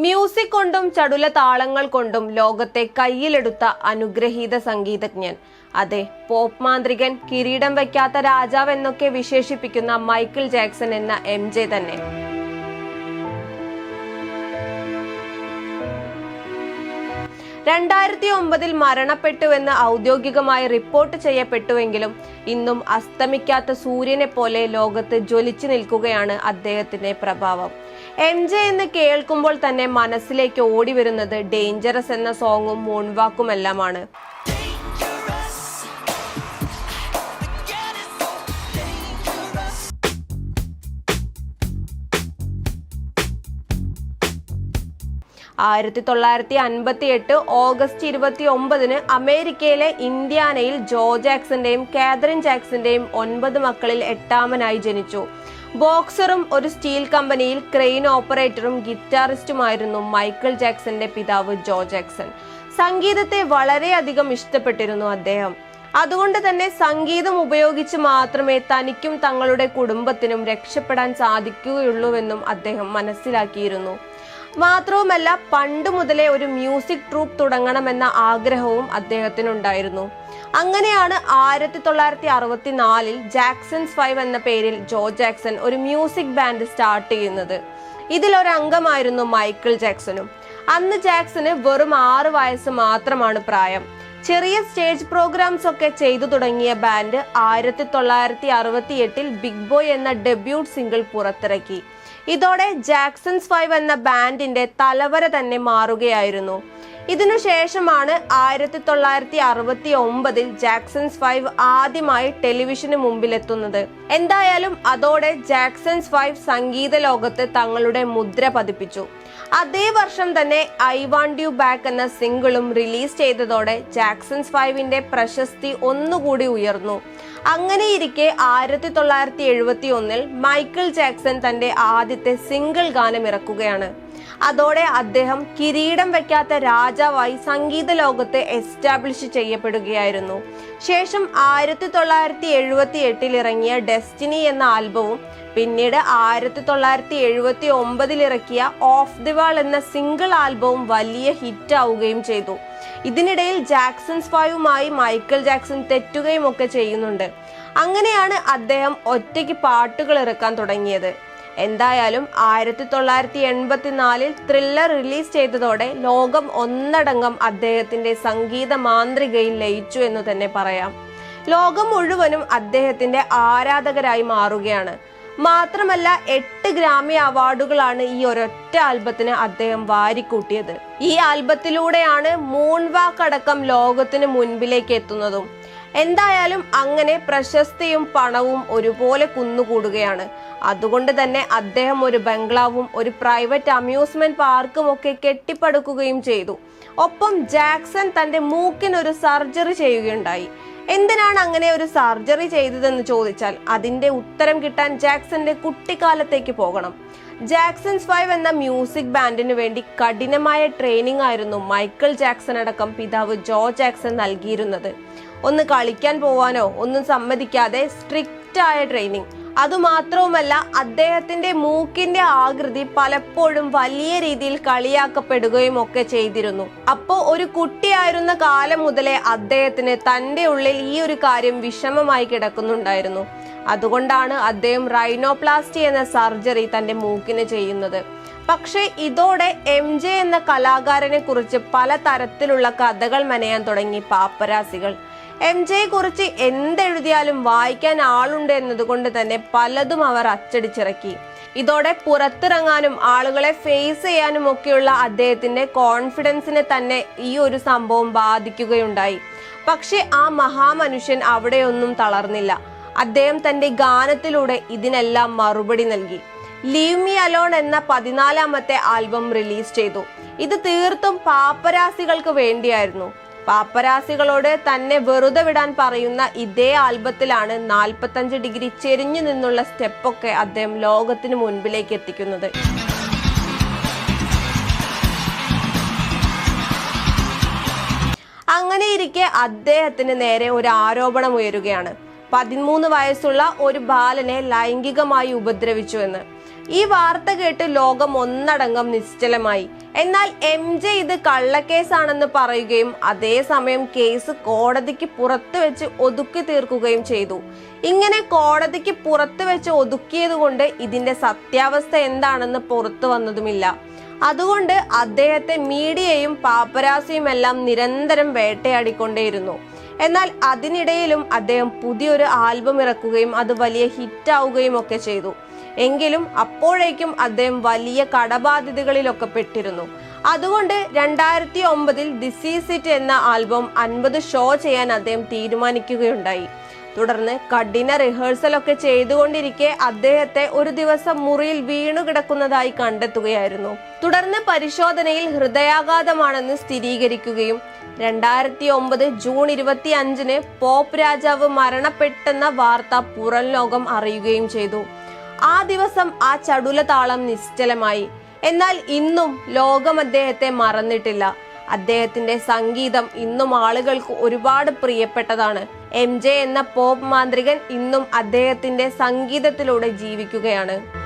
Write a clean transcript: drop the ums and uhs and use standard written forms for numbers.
Music കൊണ്ടും ചടുല താളങ്ങൾ കൊണ്ടും ലോകത്തെ കയ്യിലെടുത്ത അനുഗ്രഹീത സംഗീതജ്ഞൻ. അതെ, പോപ്പ് മാന്ത്രികൻ, കിരീടം വയ്ക്കാത്ത രാജാവ് എന്നൊക്കെ വിശേഷിപ്പിക്കുന്ന മൈക്കിൾ ജാക്സൺ എന്ന MJ തന്നെ. '2009 മരണപ്പെട്ടുവെന്ന് ഔദ്യോഗികമായി റിപ്പോർട്ട് ചെയ്യപ്പെട്ടുവെങ്കിലും ഇന്നും അസ്തമിക്കാത്ത സൂര്യനെ പോലെ ലോകത്ത് ജ്വലിച്ചു നിൽക്കുകയാണ് അദ്ദേഹത്തിന്റെ പ്രഭാവം. MJ എന്ന് കേൾക്കുമ്പോൾ തന്നെ മനസ്സിലേക്ക് ഓടി വരുന്നത് ഡേഞ്ചറസ് എന്ന സോങ്ങും മൂൺവാക്കുമെല്ലാമാണ്. ഓഗസ്റ്റ് 29 അമേരിക്കയിലെ ഇന്ത്യാനയിൽ ജോ ജാക്സന്റെയും കാതറിൻ ജാക്സന്റെയും 9 മക്കളിൽ 8ാമനായി ജനിച്ചു. ബോക്സറും ഒരു സ്റ്റീൽ കമ്പനിയിൽ ക്രെയിൻ ഓപ്പറേറ്ററും ഗിറ്റാറിസ്റ്റുമായിരുന്നു മൈക്കിൾ ജാക്സന്റെ പിതാവ് ജോ ജാക്സൺ. സംഗീതത്തെ വളരെയധികം ഇഷ്ടപ്പെട്ടിരുന്നു അദ്ദേഹം. അതുകൊണ്ട് തന്നെ സംഗീതം ഉപയോഗിച്ച് മാത്രമേ തനിക്കും തങ്ങളുടെ കുടുംബത്തിനും രക്ഷപ്പെടാൻ സാധിക്കുകയുള്ളൂവെന്നും അദ്ദേഹം മനസ്സിലാക്കിയിരുന്നു. മാത്രവുമല്ല, പണ്ട് മുതലേ ഒരു മ്യൂസിക് ട്രൂപ്പ് തുടങ്ങണമെന്ന ആഗ്രഹവും അദ്ദേഹത്തിനുണ്ടായിരുന്നു. അങ്ങനെയാണ് 1964 ജാക്സൺസ് 5 എന്ന പേരിൽ ജോ ജാക്സൺ ഒരു മ്യൂസിക് ബാൻഡ് സ്റ്റാർട്ട് ചെയ്യുന്നത്. ഇതിലൊരംഗമായിരുന്നു മൈക്കിൾ ജാക്സണും. അന്ന് ജാക്സന് വെറും 6 വയസ്സ് മാത്രമാണ് പ്രായം. ചെറിയ സ്റ്റേജ് പ്രോഗ്രാംസ് ഒക്കെ ചെയ്തു തുടങ്ങിയ ബാൻഡ് 1968 ബിഗ് ബോയ് എന്ന ഡെബ്യൂട്ട് സിംഗിൾ പുറത്തിറക്കി. ഇതോടെ ജാക്സൺസ് 5 എന്ന ബാൻഡിന്റെ തലവര തന്നെ മാറുകയായിരുന്നു. ഇതിനുശേഷമാണ് 1969 ജാക്സൺസ് 5 ആദ്യമായി ടെലിവിഷന് മുമ്പിലെത്തുന്നത്. എന്തായാലും അതോടെ ജാക്സൺസ് 5 സംഗീത ലോകത്ത് തങ്ങളുടെ മുദ്ര പതിപ്പിച്ചു. അതേ വർഷം തന്നെ ഐ വാണ്ട് യു ബാക്ക് എന്ന സിംഗിളും റിലീസ് ചെയ്തതോടെ ജാക്സൺസ് 5ന്റെ പ്രശസ്തി ഒന്നുകൂടി ഉയർന്നു. അങ്ങനെയിരിക്കെ 1971 മൈക്കിൾ ജാക്സൺ തന്റെ ആദ്യത്തെ സിംഗിൾ ഗാനം ഇറക്കുകയാണ്. അതോടെ അദ്ദേഹം കിരീടം വയ്ക്കാത്ത രാജാവായി സംഗീത ലോകത്തെ എസ്റ്റാബ്ലിഷ് ചെയ്യപ്പെടുകയായിരുന്നു. ശേഷം 1978 ഇറങ്ങിയ ഡെസ്റ്റിനി എന്ന ആൽബവും പിന്നീട് 1979 ഇറക്കിയ ഓഫ് ദി വാൾ എന്ന സിംഗിൾ ആൽബവും വലിയ ഹിറ്റ് ആവുകയും ചെയ്തു. ഇതിനിടയിൽ ജാക്സൺസ് 5മായി മൈക്കിൾ ജാക്സൺ തെറ്റുകയും ഒക്കെ ചെയ്യുന്നുണ്ട്. അങ്ങനെയാണ് അദ്ദേഹം ഒറ്റയ്ക്ക് പാട്ടുകൾ ഇറക്കാൻ തുടങ്ങിയത്. എന്തായാലും 1984 ത്രില്ലർ റിലീസ് ചെയ്തതോടെ ലോകം ഒന്നടങ്കം അദ്ദേഹത്തിന്റെ സംഗീത മാന്ത്രികയിൽ ലയിച്ചു എന്ന് തന്നെ പറയാം. ലോകം മുഴുവനും അദ്ദേഹത്തിന്റെ ആരാധകരായി മാറുകയാണ്. മാത്രമല്ല 8 ഗ്രാമി അവാർഡുകളാണ് ഈ ഒരൊറ്റ ആൽബത്തിന് അദ്ദേഹം വാരിക്കൂട്ടിയത്. ഈ ആൽബത്തിലൂടെയാണ് മൂൺവാക്ക് അടക്കം ലോകത്തിന് മുൻപിലേക്ക് എത്തുന്നതും. എന്തായാലും അങ്ങനെ പ്രശസ്തിയും പണവും ഒരുപോലെ കുന്നുകൂടുകയാണ്. അതുകൊണ്ട് തന്നെ അദ്ദേഹം ഒരു ബംഗ്ലാവും ഒരു പ്രൈവറ്റ് അമ്യൂസ്മെന്റ് പാർക്കും ഒക്കെ കെട്ടിപ്പടുക്കുകയും ചെയ്തു. ഒപ്പം ജാക്സൺ തന്റെ മൂക്കിനൊരു സർജറി ചെയ്യുകയുണ്ടായി. എന്തിനാണ് അങ്ങനെ ഒരു സർജറി ചെയ്തതെന്ന് ചോദിച്ചാൽ അതിന്റെ ഉത്തരം കിട്ടാൻ ജാക്സന്റെ കുട്ടിക്കാലത്തേക്ക് പോകണം. ജാക്സൺസ് 5 എന്ന മ്യൂസിക് ബാൻഡിന് വേണ്ടി കഠിനമായ ട്രെയിനിങ് ആയിരുന്നു മൈക്കിൾ ജാക്സൺ അടക്കം പിതാവ് ജോ ജാക്സൺ നൽകിയിരുന്നത്. ഒന്ന് കളിക്കാൻ പോവാനോ ഒന്നും സമ്മതിക്കാതെ സ്ട്രിക്റ്റ് ആയ ട്രെയിനിങ്. അതുമാത്രവുമല്ല, അദ്ദേഹത്തിന്റെ മൂക്കിന്റെ ആകൃതി പലപ്പോഴും വലിയ രീതിയിൽ കളിയാക്കപ്പെടുകയും ഒക്കെ ചെയ്തിരുന്നു. അപ്പോ ഒരു കുട്ടിയായിരുന്ന കാലം മുതലേ അദ്ദേഹത്തിന് തന്റെ ഉള്ളിൽ ഈ ഒരു കാര്യം വിഷമമായി കിടക്കുന്നുണ്ടായിരുന്നു. അതുകൊണ്ടാണ് അദ്ദേഹം റൈനോപ്ലാസ്റ്റി എന്ന സർജറി തന്റെ മൂക്കിന് ചെയ്യുന്നത്. പക്ഷെ ഇതോടെ MJ എന്ന കലാകാരനെ കുറിച്ച് പല തരത്തിലുള്ള കഥകൾ മെനയാൻ തുടങ്ങി പാപ്പരാസികൾ. MJയെ കുറിച്ച് എന്തെഴുതിയാലും വായിക്കാൻ ആളുണ്ട് എന്നതുകൊണ്ട് തന്നെ പലതും അവർ അച്ചടിച്ചിറക്കി. ഇതോടെ പുറത്തിറങ്ങാനും ആളുകളെ ഫേസ് ചെയ്യാനും ഒക്കെയുള്ള അദ്ദേഹത്തിന്റെ കോൺഫിഡൻസിനെ തന്നെ ഈ ഒരു സംഭവം ബാധിക്കുകയുണ്ടായി. പക്ഷെ ആ മഹാമനുഷ്യൻ അവിടെയൊന്നും തളർന്നില്ല. അദ്ദേഹം തന്റെ ഗാനത്തിലൂടെ ഇതിനെല്ലാം മറുപടി നൽകി. ലീവ് മീ അലോൺ എന്ന 14ാമത്തെ ആൽബം റിലീസ് ചെയ്തു. ഇത് തീർത്തും പാപ്പരാസികൾക്ക് വേണ്ടിയായിരുന്നു. പാപ്പരാസികളോട് തന്നെ വെറുതെ വിടാൻ പറയുന്ന ഇതേ ആൽബത്തിലാണ് 45 ഡിഗ്രി ചെരിഞ്ഞു നിന്നുള്ള സ്റ്റെപ്പൊക്കെ അദ്ദേഹം ലോകത്തിന് മുൻപിലേക്ക് എത്തിക്കുന്നത്. അങ്ങനെയിരിക്കെ അദ്ദേഹത്തിന് നേരെ ഒരു ആരോപണം ഉയരുകയാണ്. 13 വയസ്സുള്ള ഒരു ബാലനെ ലൈംഗികമായി ഉപദ്രവിച്ചു എന്ന്. ഈ വാർത്ത കേട്ട് ലോകം ഒന്നടങ്കം നിശ്ചലമായി. എന്നാൽ MJ ഇത് കള്ളക്കേസാണെന്ന് പറയുകയും അതേസമയം കേസ് കോടതിക്ക് പുറത്തു വെച്ച് ഒതുക്കി തീർക്കുകയും ചെയ്തു. ഇങ്ങനെ കോടതിക്ക് പുറത്തു വെച്ച് ഒതുക്കിയത് കൊണ്ട് ഇതിന്റെ സത്യാവസ്ഥ എന്താണെന്ന് പുറത്തു വന്നതുമില്ല. അതുകൊണ്ട് അദ്ദേഹത്തെ മീഡിയയും പാപ്പരാസിയും എല്ലാം നിരന്തരം വേട്ടയാടിക്കൊണ്ടേയിരുന്നു. എന്നാൽ അതിനിടയിലും അദ്ദേഹം പുതിയൊരു ആൽബം ഇറക്കുകയും അത് വലിയ ഹിറ്റാവുകയും ഒക്കെ ചെയ്തു. എങ്കിലും അപ്പോഴേക്കും അദ്ദേഹം വലിയ കടബാധ്യതകളിലൊക്കെ പെട്ടിരുന്നു. അതുകൊണ്ട് 2009 ദിസ് ഈസ് ഇറ്റ് എന്ന ആൽബം 50 ഷോ ചെയ്യാൻ അദ്ദേഹം തീരുമാനിക്കുകയുണ്ടായി. തുടർന്ന് കഠിന റിഹേഴ്സലൊക്കെ ചെയ്തുകൊണ്ടിരിക്കെ അദ്ദേഹത്തെ ഒരു ദിവസം മുറിയിൽ വീണു കിടക്കുന്നതായി കണ്ടെത്തുകയായിരുന്നു. തുടർന്ന് പരിശോധനയിൽ ഹൃദയാഘാതമാണെന്ന് സ്ഥിരീകരിക്കുകയും 2009 ജൂൺ 25 പോപ്പ് രാജാവ് മരണപ്പെട്ടെന്ന വാർത്ത പുറം ലോകം അറിയുകയും ചെയ്തു. ആ ദിവസം ആ ചടുല താളം നിശ്ചലമായി. എന്നാൽ ഇന്നും ലോകം അദ്ദേഹത്തെ മറന്നിട്ടില്ല. അദ്ദേഹത്തിന്റെ സംഗീതം ഇന്നും ആളുകൾക്ക് ഒരുപാട് പ്രിയപ്പെട്ടതാണ്. MJ എന്ന പോപ്പ് മാന്ത്രികൻ ഇന്നും അദ്ദേഹത്തിന്റെ സംഗീതത്തിലൂടെ ജീവിക്കുകയാണ്.